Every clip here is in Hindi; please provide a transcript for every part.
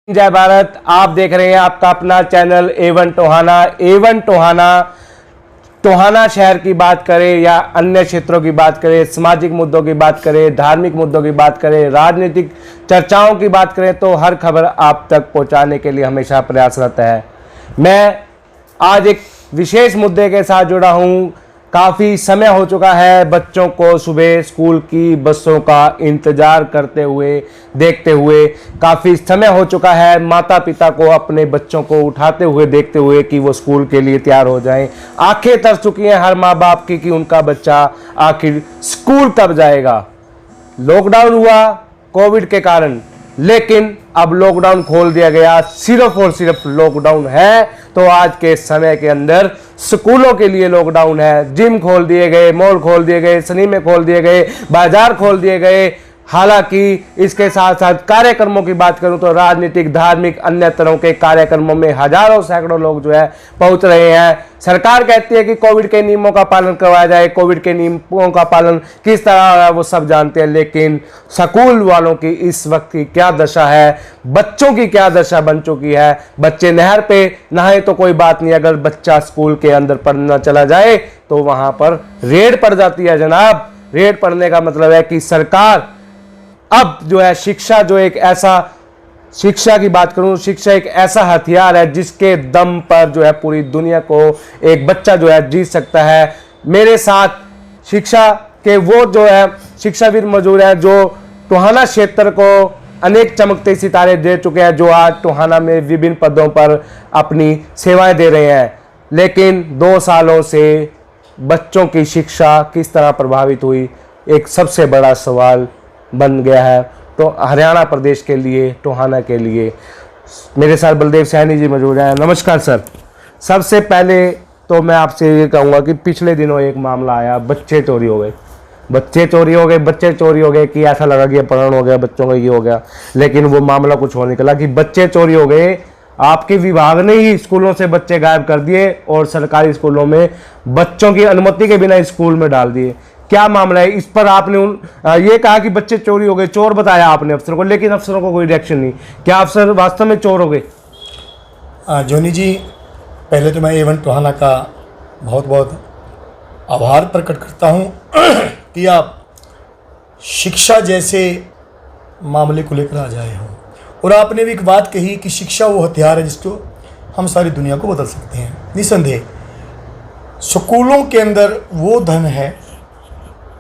जय भारत। आप देख रहे हैं आपका अपना channel A1 Tohana. A1 Tohana Tohana शहर की बात करें या अन्य क्षेत्रों की बात करें, सामाजिक मुद्दों की बात करें, धार्मिक मुद्दों की बात करें, राजनीतिक चर्चाओं की बात करें, तो हर खबर आप तक पहुंचाने के लिए हमेशा प्रयासरत है। मैं आज एक विशेष मुद्दे के साथ जुड़ा हूं। काफ़ी समय हो चुका है बच्चों को सुबह स्कूल की बसों का इंतज़ार करते हुए देखते हुए। काफ़ी समय हो चुका है माता पिता को अपने बच्चों को उठाते हुए देखते हुए कि वो स्कूल के लिए तैयार हो जाएं। आंखें तरस चुकी हैं हर माँ बाप की कि उनका बच्चा आखिर स्कूल कब जाएगा। लॉकडाउन हुआ कोविड के कारण, लेकिन अब लॉकडाउन खोल दिया गया। सिर्फ और सिर्फ लॉकडाउन है तो आज के समय के अंदर स्कूलों के लिए लॉकडाउन है। जिम खोल दिए गए, मॉल खोल दिए गए, सिनेमा खोल दिए गए, बाजार खोल दिए गए। हालांकि इसके साथ साथ कार्यक्रमों की बात करूं तो राजनीतिक, धार्मिक, अन्य तरह के कार्यक्रमों में हजारों सैकड़ों लोग जो है पहुंच रहे हैं। सरकार कहती है कि कोविड के नियमों का पालन करवाया जाए। कोविड के नियमों का पालन किस तरह है वो सब जानते हैं, लेकिन स्कूल वालों की इस वक्त की क्या दशा है, बच्चों की क्या दशा बन चुकी है। बच्चे नहर पे नहाए तो कोई बात नहीं, अगर बच्चा स्कूल के अंदर पढ़ना चला जाए तो वहां पर रेड पड़ जाती है जनाब। रेड पड़ने का मतलब है कि सरकार अब जो है शिक्षा की बात करूं, शिक्षा एक ऐसा हथियार है जिसके दम पर जो है पूरी दुनिया को एक बच्चा जो है जीत सकता है। मेरे साथ शिक्षा के वो जो है शिक्षाविद मौजूद हैं जो टोहाना क्षेत्र को अनेक चमकते सितारे दे चुके हैं, जो आज टोहाना में विभिन्न पदों पर अपनी सेवाएं दे रहे हैं। लेकिन 2 सालों से बच्चों की शिक्षा किस तरह प्रभावित हुई, एक सबसे बड़ा सवाल बन गया है। तो हरियाणा प्रदेश के लिए, टोहाना के लिए मेरे साथ बलदेव सैनी जी मौजूद हैं। नमस्कार सर। सबसे पहले तो मैं आपसे ये कहूँगा कि पिछले दिनों एक मामला आया, बच्चे चोरी हो गए कि ऐसा लगा कि अपहरण हो गया, बच्चों का ये हो गया, लेकिन वो मामला कुछ और निकला कि बच्चे चोरी हो गए। आपके विभाग ने ही स्कूलों से बच्चे गायब कर दिए और सरकारी स्कूलों में बच्चों की अनुमति के बिना स्कूल में डाल दिए। क्या मामला है? इस पर आपने ये कहा कि बच्चे चोरी हो गए, चोर बताया आपने अफसरों को, लेकिन अफसरों को कोई रिएक्शन नहीं। क्या अफसर वास्तव में चोर हो गए? जोनी जी, पहले तो मैं A1 टोहाना का बहुत बहुत आभार प्रकट करता हूँ कि आप शिक्षा जैसे मामले को लेकर आ जाए हो। और आपने भी एक बात कही कि शिक्षा वो हथियार है जिसको हम सारी दुनिया को बदल सकते हैं। निसंदेह स्कूलों के अंदर वो धन है,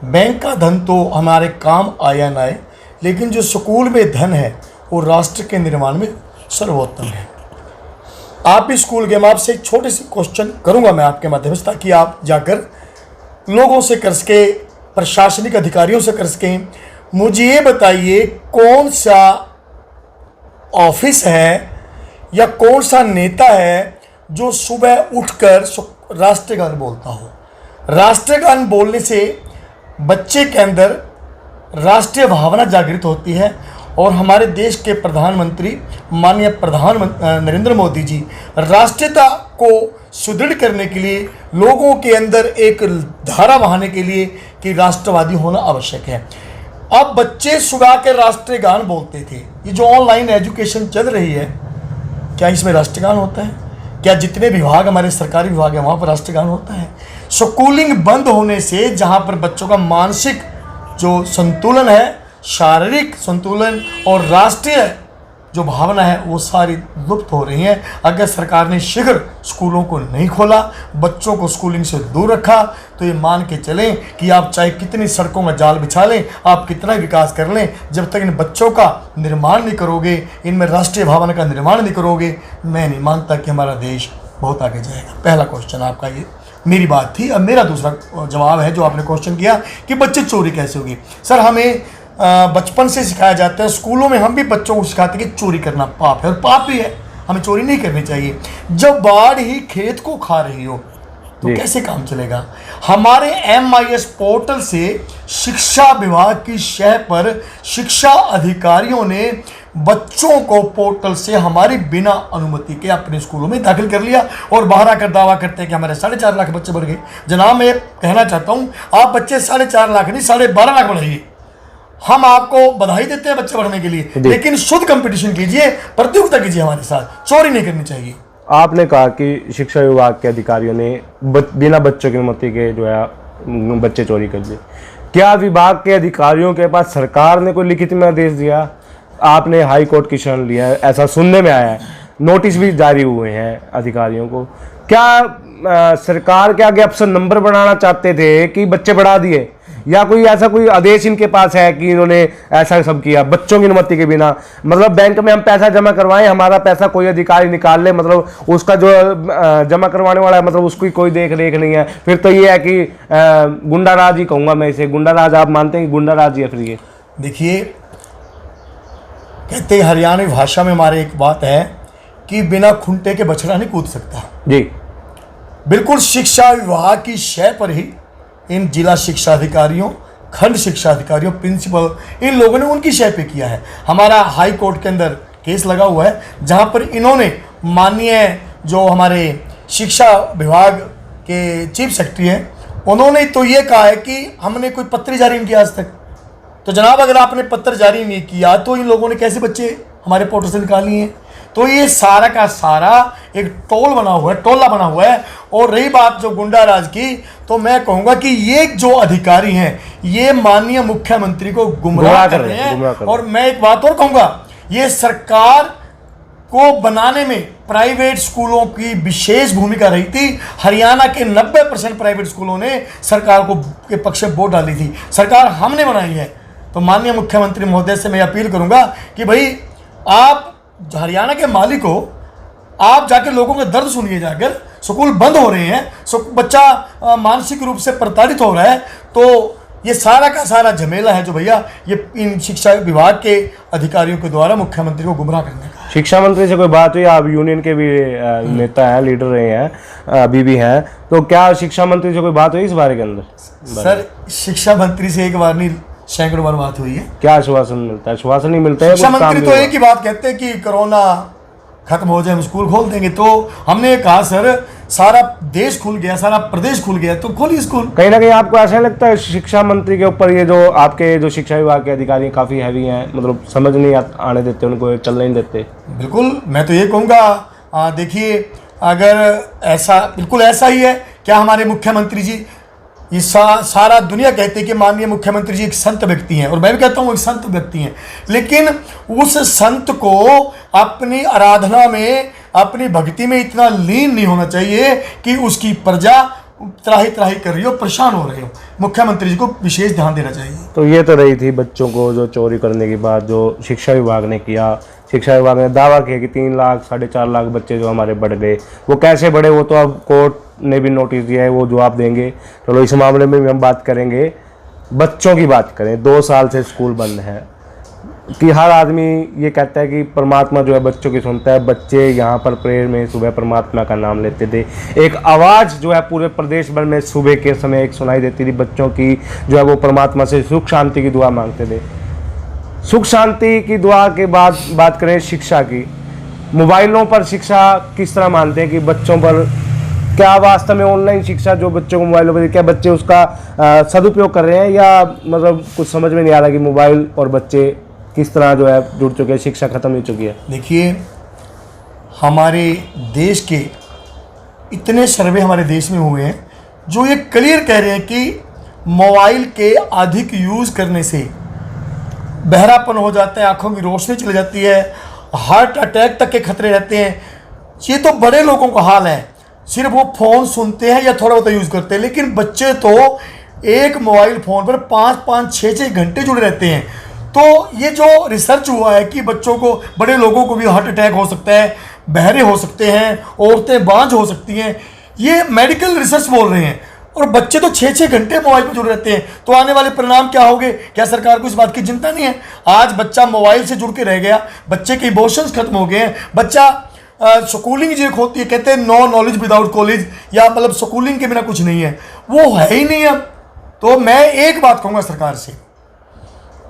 बैंक का धन तो हमारे काम आया ना आए, लेकिन जो स्कूल में धन है वो राष्ट्र के निर्माण में सर्वोत्तम है। आप भी स्कूल गए, मैं आपसे एक छोटे से क्वेश्चन करूंगा मैं आपके माध्यम से, ताकि आप जाकर लोगों से कर सके, प्रशासनिक अधिकारियों से कर सकें। मुझे ये बताइए, कौन सा ऑफिस है या कौन सा नेता है जो सुबह उठकर राष्ट्रगान बोलता हो? राष्ट्रगान बोलने से बच्चे के अंदर राष्ट्रीय भावना जागृत होती है और हमारे देश के प्रधानमंत्री माननीय प्रधानमंत्री नरेंद्र मोदी जी राष्ट्रीयता को सुदृढ़ करने के लिए लोगों के अंदर एक धारा बहाने के लिए कि राष्ट्रवादी होना आवश्यक है। अब बच्चे सुबह के राष्ट्रीय गान बोलते थे। ये जो ऑनलाइन एजुकेशन चल रही है, क्या इसमें राष्ट्रीय गान होता है? क्या जितने विभाग हमारे सरकारी विभाग है वहाँ पर राष्ट्रीय गान होता है? स्कूलिंग बंद होने से जहाँ पर बच्चों का मानसिक जो संतुलन है, शारीरिक संतुलन और राष्ट्रीय जो भावना है वो सारी लुप्त हो रही हैं। अगर सरकार ने शीघ्र स्कूलों को नहीं खोला, बच्चों को स्कूलिंग से दूर रखा, तो ये मान के चलें कि आप चाहे कितनी सड़कों में जाल बिछा लें, आप कितना विकास कर लें, जब तक इन बच्चों का निर्माण नहीं करोगे, इनमें राष्ट्रीय भावना का निर्माण नहीं करोगे, मैं नहीं मानता कि हमारा देश बहुत आगे जाएगा। पहला क्वेश्चन आपका ये मेरी बात थी। अब मेरा दूसरा जवाब है जो आपने क्वेश्चन किया कि बच्चे चोरी कैसे होगी। सर, हमें बचपन से सिखाया जाता है, स्कूलों में हम भी बच्चों को सिखाते हैं कि चोरी करना पाप है, और पाप भी है, हमें चोरी नहीं करनी चाहिए। जब बाढ़ ही खेत को खा रही हो तो कैसे काम चलेगा? हमारे MIS पोर्टल से शिक्षा विभाग की शह पर शिक्षा अधिकारियों ने बच्चों को पोर्टल से हमारी बिना अनुमति के अपने स्कूलों में दाखिल कर लिया और बाहर आकर दावा करते हैं कि हमारे 4.5 लाख बच्चे बढ़ गए। जनाब, मैं कहना चाहता हूं, आप बच्चे 4.5 लाख नहीं 12.5 लाख बढ़ाइए। हम आपको बधाई देते हैं बच्चे बढ़ने के लिए, लेकिन शुद्ध कंपटीशन कीजिए, प्रतियोगिता कीजिए हमारे साथ, चोरी नहीं करनी चाहिए। आपने कहा कि शिक्षा विभाग के अधिकारियों ने बिना बच्चों की अनुमति के जो है बच्चे चोरी कर लिए। क्या विभाग के अधिकारियों के पास सरकार ने कोई लिखित में आदेश दिया? आपने हाई कोर्ट की शरण लिया है, ऐसा सुनने में आया है, नोटिस भी जारी हुए हैं अधिकारियों को। क्या सरकार के आगे अफसर नंबर बनाना चाहते थे कि बच्चे बढ़ा दिए, या कोई ऐसा कोई आदेश इनके पास है कि इन्होंने ऐसा सब किया बच्चों की अनुमति के बिना? मतलब बैंक में हम पैसा जमा करवाएं, हमारा पैसा कोई अधिकारी निकाल ले, मतलब उसका जो जमा करवाने वाला है मतलब उसकी कोई देख रेख नहीं है, फिर तो ये है कि गुंडाराज ही कहूंगा मैं इसे। गुंडाराज आप मानते हैं कि गुंडाराज ही है फिर ये? देखिए, कहते हैं हरियाणवी भाषा में हमारे एक बात है कि बिना खूंटे के बछड़ा नहीं कूद सकता जी। बिल्कुल शिक्षा विभाग की शय पर ही इन जिला शिक्षा अधिकारियों, खंड शिक्षा अधिकारियों, प्रिंसिपल, इन लोगों ने उनकी शय पे किया है। हमारा हाई कोर्ट के अंदर केस लगा हुआ है जहां पर इन्होंने माननीय जो हमारे शिक्षा विभाग के चीफ सेक्रेटरी हैं, उन्होंने तो ये कहा है कि हमने कोई पत्र जारी नहीं किया आज तक। तो जनाब, अगर आपने पत्र जारी नहीं किया तो इन लोगों ने कैसे बच्चे हमारे पोर्टल से निकाल लिए? तो ये सारा का सारा एक टोला बना हुआ है। और रही बात जो गुंडाराज की, तो मैं कहूंगा कि ये जो अधिकारी हैं ये माननीय मुख्यमंत्री को गुमराह कर रहे हैं। और मैं एक बात और कहूंगा, ये सरकार को बनाने में प्राइवेट स्कूलों की विशेष भूमिका रही थी। हरियाणा के 90% प्राइवेट स्कूलों ने सरकार को के पक्ष में वोट डाली थी, सरकार हमने बनाई है। तो माननीय मुख्यमंत्री महोदय से मैं अपील करूंगा कि भाई आप हरियाणा के मालिक हो, आप जाके लोगों के दर्द सुनिए। जाकर स्कूल बंद हो रहे हैं, बच्चा मानसिक रूप से प्रताड़ित हो रहा है, तो ये सारा का सारा झमेला है जो भैया ये इन शिक्षा विभाग के अधिकारियों के द्वारा मुख्यमंत्री को गुमराह करने का। शिक्षा मंत्री से कोई बात हुई? आप यूनियन के भी नेता हैं, लीडर रहे हैं, अभी भी हैं, तो क्या शिक्षा मंत्री से कोई बात हुई इस बारे के अंदर? सर, शिक्षा मंत्री से एक बार नहीं सैकड़ों बार बात हुई है। क्या आश्वासन मिलता है? आश्वासन नहीं मिलता है। शिक्षा मंत्री तो एक ही बात कहते हैं कि कोरोना खत्म हो जाए हम स्कूल खोल देंगे। तो हमने कहा सर, सारा देश खुल गया, सारा प्रदेश खुल गया, तो खोलिए स्कूल। कहीं ना कहीं आपको ऐसा लगता है शिक्षा मंत्री के ऊपर ये जो आपके जो शिक्षा विभाग के अधिकारी काफी हैवी हैं, मतलब समझ नहीं आने देते, उनको चलने नहीं देते? बिल्कुल, मैं तो ये कहूँगा, देखिए अगर ऐसा बिल्कुल ऐसा ही है, क्या हमारे मुख्यमंत्री जी, ये सारा दुनिया कहती है कि माननीय मुख्यमंत्री जी एक संत व्यक्ति हैं, और मैं भी कहता हूँ एक संत व्यक्ति हैं, लेकिन उस संत को अपनी आराधना में, अपनी भक्ति में इतना लीन नहीं होना चाहिए कि उसकी प्रजा त्राही त्राही कर रही हो, परेशान हो रही हो। मुख्यमंत्री जी को विशेष ध्यान देना चाहिए। तो ये तो रही थी बच्चों को जो चोरी करने की बात जो शिक्षा विभाग ने किया। शिक्षा विभाग ने दावा किया कि 3 लाख 4.5 लाख बच्चे जो हमारे बढ़ गए, वो कैसे बढ़े वो तो अब कोर्ट ने भी नोटिस दिया है, वो जवाब देंगे। चलो इस मामले में भी हम बात करेंगे। बच्चों की बात करें, 2 साल से स्कूल बंद है, कि हर आदमी ये कहता है कि परमात्मा जो है बच्चों की सुनता है। बच्चे यहाँ पर प्रेयर में सुबह परमात्मा का नाम लेते थे, एक आवाज़ जो है पूरे प्रदेश भर में सुबह के समय एक सुनाई देती थी, बच्चों की जो है वो परमात्मा से सुख शांति की दुआ मांगते थे। सुख शांति की दुआ के बाद बात करें शिक्षा की, मोबाइलों पर शिक्षा किस तरह मानते हैं कि बच्चों पर क्या वास्तव में ऑनलाइन शिक्षा जो बच्चों को मोबाइलों पर, क्या बच्चे उसका सदुपयोग कर रहे हैं, या मतलब कुछ समझ में नहीं आ रहा कि मोबाइल और बच्चे किस तरह जो है जुड़ चुके हैं, शिक्षा खत्म हो चुकी है? देखिए, हमारे देश के इतने सर्वे हमारे देश में हुए हैं जो ये क्लियर कह रहे हैं कि मोबाइल के अधिक यूज़ करने से बहरापन हो जाता है, आंखों की रोशनी चली जाती है, हार्ट अटैक तक के खतरे रहते हैं। ये तो बड़े लोगों का हाल है, सिर्फ वो फ़ोन सुनते हैं या थोड़ा बहुत यूज़ करते हैं, लेकिन बच्चे तो एक मोबाइल फ़ोन पर 5-5, 6-6 घंटे जुड़े रहते हैं। तो ये जो रिसर्च हुआ है कि बच्चों को, बड़े लोगों को भी हार्ट अटैक हो सकता है, बहरे हो सकते हैं, औरतें बांझ हो सकती हैं, ये मेडिकल रिसर्च बोल रहे हैं, और बच्चे तो 6-6 घंटे मोबाइल पर जुड़े रहते हैं। तो आने वाले परिणाम क्या होंगे? क्या सरकार को इस बात की चिंता नहीं है? आज बच्चा मोबाइल से जुड़ के रह गया, बच्चे के इमोशंस खत्म हो गए हैं। बच्चा स्कूलिंग जो होती है, कहते हैं नो नॉलेज विदाउट कॉलेज, या मतलब स्कूलिंग के बिना कुछ नहीं है, वो है ही नहीं अब। तो मैं एक बात कहूँगा सरकार से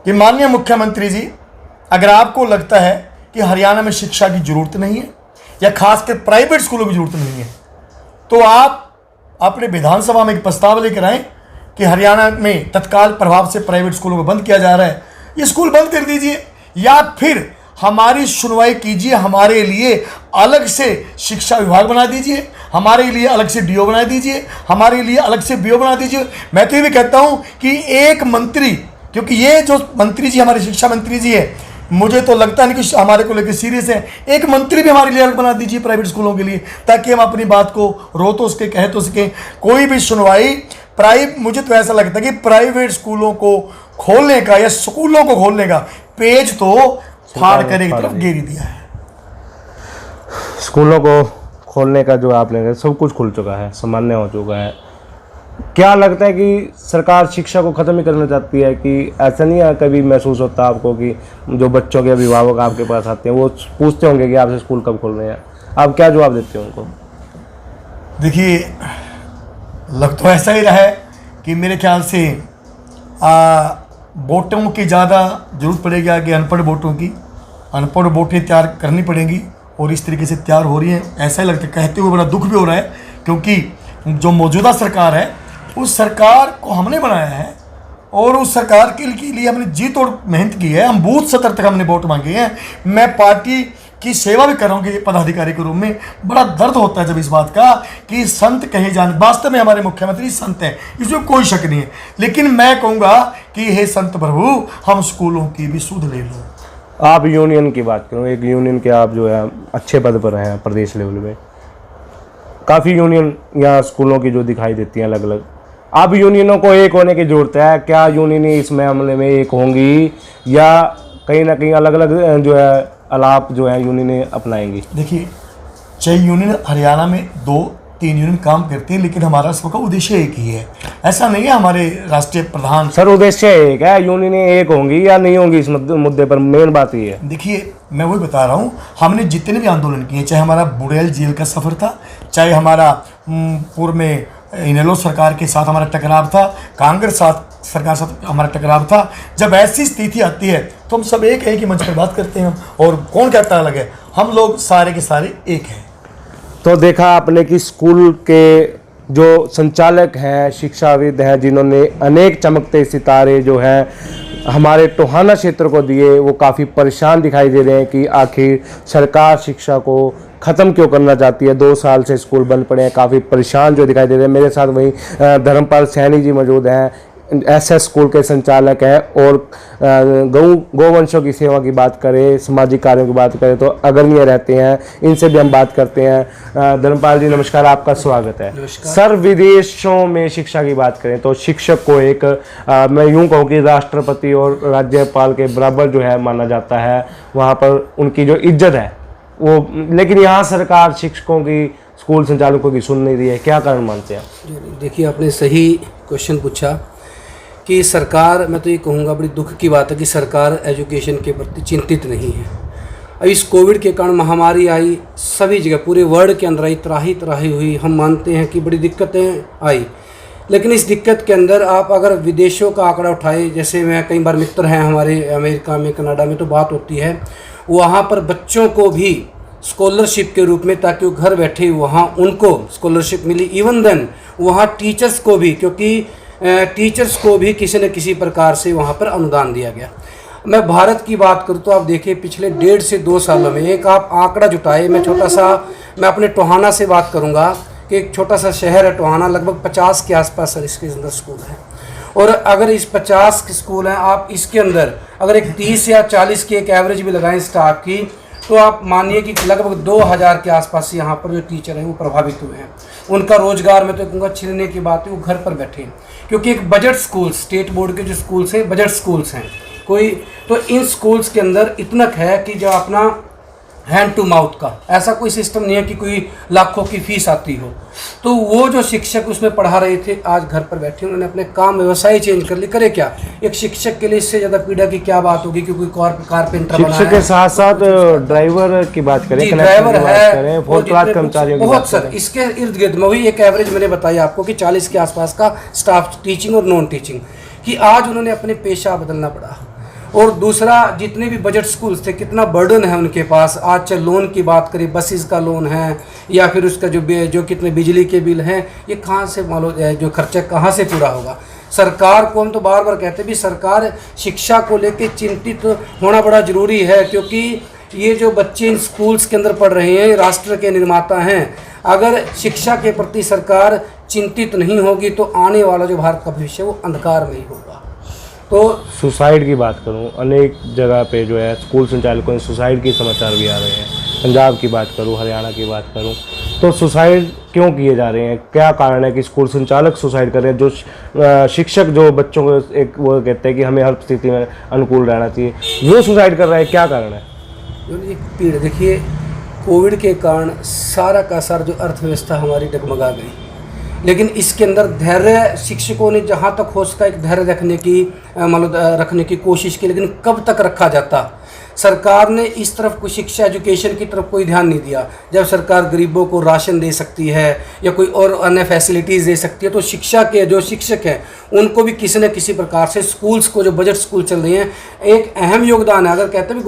कि माननीय मुख्यमंत्री जी, अगर आपको लगता है कि हरियाणा में शिक्षा की ज़रूरत नहीं है या खासकर प्राइवेट स्कूलों की ज़रूरत नहीं है, तो आप अपने विधानसभा में एक प्रस्ताव लेकर आएँ कि हरियाणा में तत्काल प्रभाव से प्राइवेट स्कूलों को बंद किया जा रहा है। ये स्कूल बंद कर दीजिए, या फिर हमारी सुनवाई कीजिए, हमारे लिए अलग से शिक्षा विभाग बना दीजिए, हमारे लिए अलग से डीओ बना दीजिए, हमारे लिए अलग से बीओ बना दीजिए। मैं तो ये भी कहता हूँ कि एक मंत्री, क्योंकि ये जो मंत्री जी हमारे शिक्षा मंत्री जी है, मुझे तो लगता नहीं कि हमारे को लेकर सीरियस है। एक मंत्री भी हमारे लिए अलग बना दीजिए प्राइवेट स्कूलों के लिए, ताकि हम अपनी बात को रो तो सके, कह तो सके। कोई भी सुनवाई मुझे तो ऐसा लगता है कि प्राइवेट स्कूलों को खोलने का या स्कूलों को खोलने का पेज तो फाड़ कर एक तरफ घेरी दिया है। स्कूलों को खोलने का जो आपने कहा, सब कुछ खुल चुका है, सामान्य हो चुका है। क्या लगता है कि सरकार शिक्षा को ख़त्म ही करना चाहती है कि ऐसा नहीं है? कभी महसूस होता है आपको कि जो बच्चों के अभिभावक आपके पास आते हैं वो पूछते होंगे कि आपसे स्कूल कब खोल रहे हैं, आप क्या जवाब देते हो उनको? देखिए, लग तो ऐसा ही रहा है कि मेरे ख्याल से वोटों की ज़्यादा ज़रूरत पड़ेगी आगे, अनपढ़ वोटों की। अनपढ़ वोटें तैयार करनी पड़ेंगी और इस तरीके से तैयार हो रही हैं। ऐसा ही लगता है, कहते हुए बड़ा दुख भी हो रहा है, क्योंकि जो मौजूदा सरकार है उस सरकार को हमने बनाया है और उस सरकार के लिए हमने जी तोड़ मेहनत की है। हम बूथ स्तर तक हमने वोट मांगे हैं। मैं पार्टी की सेवा भी कर रहा हूँ कि पदाधिकारी के रूप में। बड़ा दर्द होता है जब इस बात का कि संत कहे जान, वास्तव में हमारे मुख्यमंत्री संत हैं, इसमें कोई शक नहीं है। लेकिन मैं कहूँगा कि हे संत प्रभु, हम स्कूलों की भी सुध ले लो। आप यूनियन की बात करो, एक यूनियन के आप जो है अच्छे पद पर हैं प्रदेश लेवल में, काफ़ी यूनियन यहाँ स्कूलों की जो दिखाई देती हैं अलग अलग। अब यूनियनों को एक होने की जरूरत है। क्या यूनियन इस मामले में एक होंगी या कहीं ना कहीं अलग अलग जो है अलाप जो है यूनियन अपनाएंगी? देखिए, चाहे यूनियन हरियाणा में 2-3 यूनियन काम करते हैं, लेकिन हमारा सबका उद्देश्य एक ही है। ऐसा नहीं है हमारे राष्ट्रीय प्रधान। सर, उद्देश्य एक है, यूनियन एक होंगी या नहीं होंगी इस मुद्दे पर मेन बात ये है। देखिए, मैं वही बता रहा हूँ, हमने जितने भी आंदोलन किए, चाहे हमारा बुड़ैल जेल का सफ़र था, चाहे हमारा पूर्व में इनेलो सरकार के साथ हमारा टकराव था, कांग्रेस सरकार के साथ हमारा टकराव था। जब ऐसी स्थिति आती है तो हम सब एक ही मंच पर बात करते हैं, और कौन कहता है अलग है, हम लोग सारे के सारे एक हैं। तो देखा आपने कि स्कूल के जो संचालक हैं, शिक्षाविद हैं, जिन्होंने अनेक चमकते सितारे जो हैं हमारे टोहाना क्षेत्र को दिए, वो काफ़ी परेशान दिखाई दे रहे हैं कि आखिर सरकार शिक्षा को ख़त्म क्यों करना चाहती है। 2 साल से स्कूल बंद पड़े हैं, काफ़ी परेशान जो दिखाई दे रहे हैं। मेरे साथ वहीं धर्मपाल सैनी जी मौजूद हैं, एसएस स्कूल के संचालक हैं, और गौवंशों की सेवा की बात करें, सामाजिक कार्यों की बात करें तो अग्रणीय रहते हैं। इनसे भी हम बात करते हैं। धर्मपाल जी नमस्कार, आपका स्वागत है। सर, विदेशों में शिक्षा की बात करें तो शिक्षक को एक मैं यूं कहूँ कि राष्ट्रपति और राज्यपाल के बराबर जो है माना जाता है, वहाँ पर उनकी जो इज्जत है वो, लेकिन यहाँ सरकार शिक्षकों की, स्कूल संचालकों की सुन नहीं रही है। क्या कारण मानते हैं? देखिए, आपने सही क्वेश्चन पूछा कि सरकार, मैं तो ये कहूँगा बड़ी दुख की बात है कि सरकार एजुकेशन के प्रति चिंतित नहीं है। अब इस कोविड के कारण महामारी आई, सभी जगह पूरे वर्ल्ड के अंदर आई, त्राही हुई। हम मानते हैं कि बड़ी दिक्कतें आई, लेकिन इस दिक्कत के अंदर आप अगर विदेशों का आंकड़ा उठाए, जैसे मैं कई बार मित्र हैं हमारे अमेरिका में, कनाडा में, तो बात होती है वहाँ पर बच्चों को भी स्कॉलरशिप के रूप में, ताकि वो घर बैठे वहाँ उनको स्कॉलरशिप मिली। इवन देन वहाँ टीचर्स को भी, क्योंकि टीचर्स को भी किसी न किसी प्रकार से वहाँ पर अनुदान दिया गया। मैं भारत की बात करूँ तो आप देखिए, पिछले 1.5 से 2 सालों में एक आप आंकड़ा जुटाए। मैं अपने टोहाना से बात करूँगा कि एक छोटा सा शहर है टोहाना, लगभग 50 के आसपास सर इसके अंदर स्कूल हैं। और अगर इस 50 के स्कूल हैं, आप इसके अंदर अगर एक 30 या 40 की एक एवरेज भी लगाएं स्टाफ की, तो आप मानिए कि लगभग 2000 के आसपास यहाँ पर जो टीचर हैं वो प्रभावित हुए हैं। उनका रोजगार, मैं तो कहूँगा छिनने की बात है, वो घर पर बैठे हैं, क्योंकि एक बजट स्कूल, स्टेट बोर्ड के जो स्कूल्स हैं बजट स्कूल्स हैं कोई, तो इन स्कूल्स के अंदर इतना है कि जो अपना हैंड टू माउथ का ऐसा कोई सिस्टम नहीं है कि कोई लाखों की फीस आती हो। तो वो जो शिक्षक उसमें पढ़ा रहे थे, आज घर पर बैठे, उन्होंने अपने काम व्यवसाय चेंज कर ली। करे क्या, एक शिक्षक के लिए इससे ज़्यादा पीड़ा की क्या बात होगी कि कोई कारपेंटर बना है। शिक्षक के साथ साथ ड्राइवर की बात करें, ड्राइवर है, कर्मचारियों की बहुत सर इसके इर्द गिर्द में वही एक एवरेज मैंने बताई आपको कि 40 के आसपास का स्टाफ, टीचिंग और नॉन टीचिंग, कि आज उन्होंने अपने पेशा बदलना पड़ा। और दूसरा, जितने भी बजट स्कूल्स थे, कितना बर्डन है उनके पास। आज चाहे लोन की बात करें, बसेस का लोन है, या फिर उसका जो कितने बिजली के बिल हैं, ये कहाँ से मान लो जो खर्चा कहाँ से पूरा होगा। सरकार को हम तो बार बार कहते हैं भी सरकार शिक्षा को लेकर चिंतित होना बड़ा ज़रूरी है, क्योंकि ये जो बच्चे इन स्कूल्स के अंदर पढ़ रहे हैं ये राष्ट्र के निर्माता हैं। अगर शिक्षा के प्रति सरकार चिंतित नहीं होगी तो आने वाला जो भारत का भविष्य वो अंधकार में ही होगा। तो सुसाइड की बात करूं, अनेक जगह पे जो है स्कूल संचालकों में सुसाइड के समाचार भी आ रहे हैं। पंजाब की बात करूं, हरियाणा की बात करूं, तो सुसाइड क्यों किए जा रहे हैं? क्या कारण है कि स्कूल संचालक सुसाइड कर रहे हैं? जो शिक्षक जो बच्चों को एक वो कहते हैं कि हमें हर स्थिति में अनुकूल रहना चाहिए, वो सुसाइड कर रहा है, क्या कारण है? एक पीड़ देखिए, कोविड के कारण सारा का सारा जो अर्थव्यवस्था हमारी डगमगा गई, लेकिन इसके अंदर धैर्य शिक्षकों ने जहाँ तक हो सका एक धैर्य रखने की कोशिश की, लेकिन कब तक रखा जाता? सरकार ने इस तरफ कोई शिक्षा एजुकेशन की तरफ कोई ध्यान नहीं दिया। जब सरकार गरीबों को राशन दे सकती है या कोई और अन्य फैसिलिटीज़ दे सकती है, तो शिक्षा के जो शिक्षक हैं उनको भी किसी न किसी प्रकार से स्कूल्स को, जो बजट स्कूल चल रही हैं, एक अहम योगदान है। अगर कहते हैं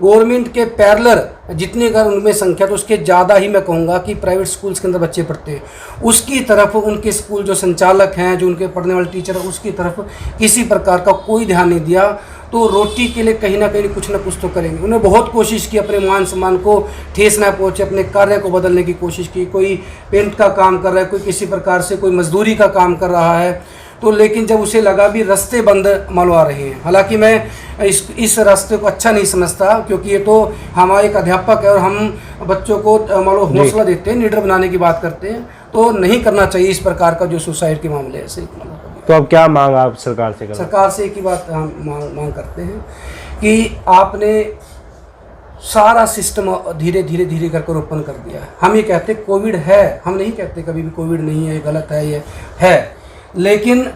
गवर्नमेंट के पैरेलल जितनी अगर उनमें संख्या तो उसके ज़्यादा ही मैं कहूँगा कि प्राइवेट स्कूल्स के अंदर बच्चे पढ़ते हैं, उसकी तरफ उनके स्कूल जो संचालक हैं, जो उनके पढ़ने वाले टीचर हैं, उसकी तरफ किसी प्रकार का कोई ध्यान नहीं दिया। तो रोटी के लिए कहीं ना कहीं कुछ ना कुछ तो करेंगे। उन्हें बहुत कोशिश की अपने मान सम्मान को ठेस ना पहुँचे, अपने कार्य को बदलने की कोशिश की। कोई पेंट का काम कर रहा है, कोई किसी प्रकार से कोई मजदूरी का काम कर रहा है, तो लेकिन जब उसे लगा भी रास्ते बंद मालूम आ रहे हैं। हालांकि मैं इस रास्ते को अच्छा नहीं समझता, क्योंकि ये तो हमारे एक अध्यापक है और हम बच्चों को मालूम हौसला देते हैं, लीडर बनाने की बात करते हैं, तो नहीं करना चाहिए इस प्रकार का जो सुसाइड के मामले ऐसे। तो अब क्या मांग आप सरकार से करें? सरकार से एक ही बात हम मांग करते हैं कि आपने सारा सिस्टम धीरे धीरे करके ओपन कर दिया है। हम ये कहते कोविड है, हम नहीं कहते कभी भी कोविड नहीं है, गलत है, ये है, लेकिन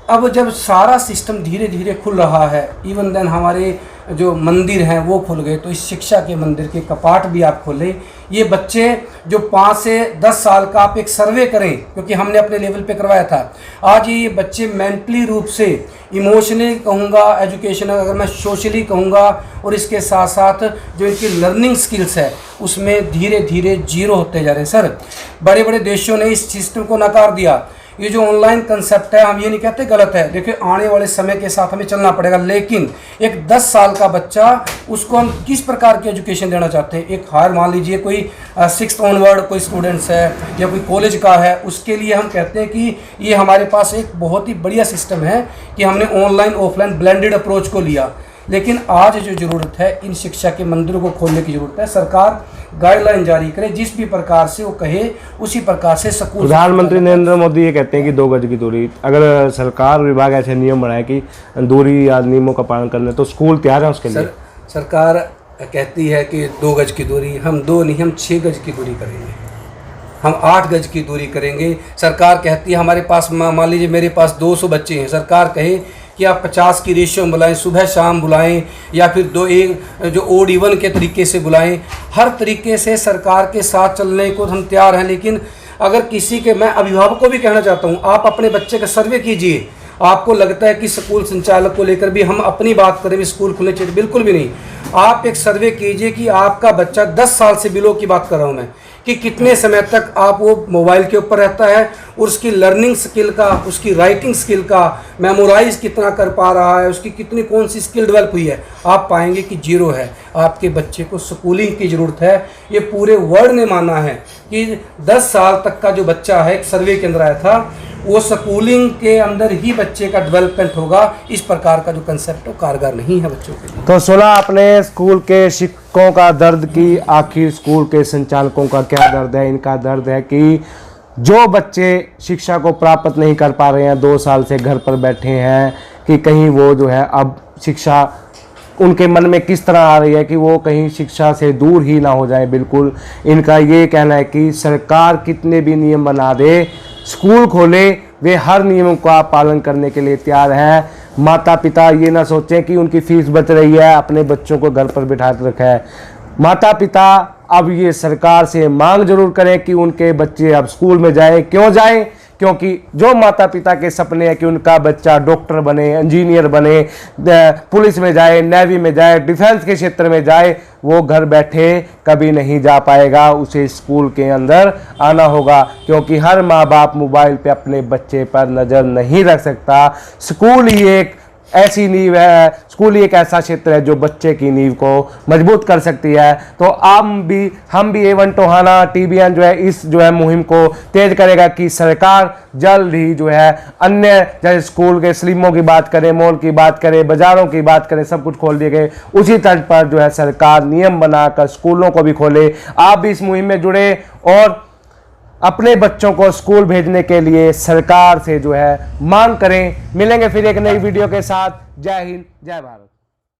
अब जब सारा सिस्टम धीरे धीरे खुल रहा है, इवन देन हमारे जो मंदिर हैं वो खुल गए, तो इस शिक्षा के मंदिर के कपाट भी आप खोलें। ये बच्चे जो 5 से 10 साल का आप एक सर्वे करें, क्योंकि हमने अपने लेवल पे करवाया था। आज ये बच्चे मेंटली रूप से, इमोशनली कहूँगा, एजुकेशन अगर मैं सोशली कहूँगा, और इसके साथ साथ जो इनकी लर्निंग स्किल्स है उसमें धीरे धीरे जीरो होते जा रहे हैं। सर, बड़े बड़े देशों ने इस सिस्टम को नकार दिया। ये जो ऑनलाइन कंसेप्ट है, हम ये नहीं कहते गलत है, देखिए आने वाले समय के साथ हमें चलना पड़ेगा, लेकिन एक 10 साल का बच्चा, उसको हम किस प्रकार की एजुकेशन देना चाहते हैं? एक हायर मान लीजिए कोई 6th ऑनवर्ड कोई स्टूडेंट्स है या कोई कॉलेज का है, उसके लिए हम कहते हैं कि ये हमारे पास एक बहुत ही बढ़िया सिस्टम है कि हमने ऑनलाइन ऑफलाइन ब्लेंडेड अप्रोच को लिया। लेकिन आज जो ज़रूरत है, इन शिक्षा के मंदिरों को खोलने की ज़रूरत है। सरकार गाइडलाइन जारी करे, जिस भी प्रकार से वो कहे उसी प्रकार से स्कूल। प्रधानमंत्री नरेंद्र मोदी ये कहते हैं कि 2 गज की दूरी, अगर सरकार विभाग ऐसे नियम बनाए कि दूरी या नियमों का पालन करना, तो स्कूल तैयार है उसके लिए? सरकार कहती है कि 2 गज की दूरी, हम 2 नहीं, हम 6 गज की दूरी करेंगे, हम 8 गज की दूरी करेंगे। सरकार कहती है हमारे पास, मान लीजिए मेरे पास 200 बच्चे हैं, सरकार कहे कि आप 50 की रेशियो में बुलाएं, सुबह शाम बुलाएं, या फिर 2-1 जो ओड इवन के तरीके से बुलाएं। हर तरीके से सरकार के साथ चलने को हम तैयार हैं। लेकिन अगर किसी के, मैं अभिभावक को भी कहना चाहता हूं, आप अपने बच्चे का सर्वे कीजिए। आपको लगता है कि स्कूल संचालक को लेकर भी हम अपनी बात करें भी स्कूल खुलने चाहिए, बिल्कुल भी नहीं। आप एक सर्वे कीजिए कि आपका बच्चा 10 साल से बिलो की बात कर रहा हूँ मैं, कि कितने समय तक आप वो मोबाइल के ऊपर रहता है, और उसकी लर्निंग स्किल का, उसकी राइटिंग स्किल का, मेमोराइज कितना कर पा रहा है, उसकी कितनी कौन सी स्किल डेवलप हुई है, आप पाएंगे कि जीरो है। आपके बच्चे को स्कूलिंग की ज़रूरत है। ये पूरे वर्ल्ड ने माना है कि 10 साल तक का जो बच्चा है, एक सर्वे के अंदर आया था, वो स्कूलिंग के अंदर ही बच्चे का डेवलपमेंट होगा। इस प्रकार का जो कंसेप्ट है कारगर नहीं है बच्चों के लिए। तो सुना आपने स्कूल के शिक्षकों का दर्द की, आखिर स्कूल के संचालकों का क्या दर्द है? इनका दर्द है कि जो बच्चे शिक्षा को प्राप्त नहीं कर पा रहे हैं, 2 साल से घर पर बैठे हैं, कि कहीं वो जो है अब शिक्षा उनके मन में किस तरह आ रही है कि वो कहीं शिक्षा से दूर ही ना हो जाए। बिल्कुल इनका ये कहना है कि सरकार कितने भी नियम बना दे, स्कूल खोले, वे हर नियमों का पालन करने के लिए तैयार हैं। माता पिता ये ना सोचें कि उनकी फीस बच रही है, अपने बच्चों को घर पर बिठा रखा है। माता पिता अब ये सरकार से मांग जरूर करें कि उनके बच्चे अब स्कूल में जाएं। क्यों जाएं? क्योंकि जो माता पिता के सपने हैं कि उनका बच्चा डॉक्टर बने, इंजीनियर बने, पुलिस में जाए, नेवी में जाए, डिफेंस के क्षेत्र में जाए, वो घर बैठे कभी नहीं जा पाएगा, उसे स्कूल के अंदर आना होगा। क्योंकि हर माँ बाप मोबाइल पे अपने बच्चे पर नज़र नहीं रख सकता। स्कूल ही एक ऐसी नींव है, स्कूल ही एक ऐसा क्षेत्र है जो बच्चे की नींव को मजबूत कर सकती है। तो हम भी A1 टोहाना TBN जो है इस जो है मुहिम को तेज करेगा कि सरकार जल्द ही जो है अन्य जैसे स्कूल के स्लिमों की बात करें, मॉल की बात करें, बाजारों की बात करें, सब कुछ खोल दिए गए, उसी तर्ज पर जो है सरकार नियम बनाकर स्कूलों को भी खोले। आप भी इस मुहिम में जुड़े और अपने बच्चों को स्कूल भेजने के लिए सरकार से जो है मांग करें। मिलेंगे फिर एक नई वीडियो के साथ। जय हिंद, जय भारत।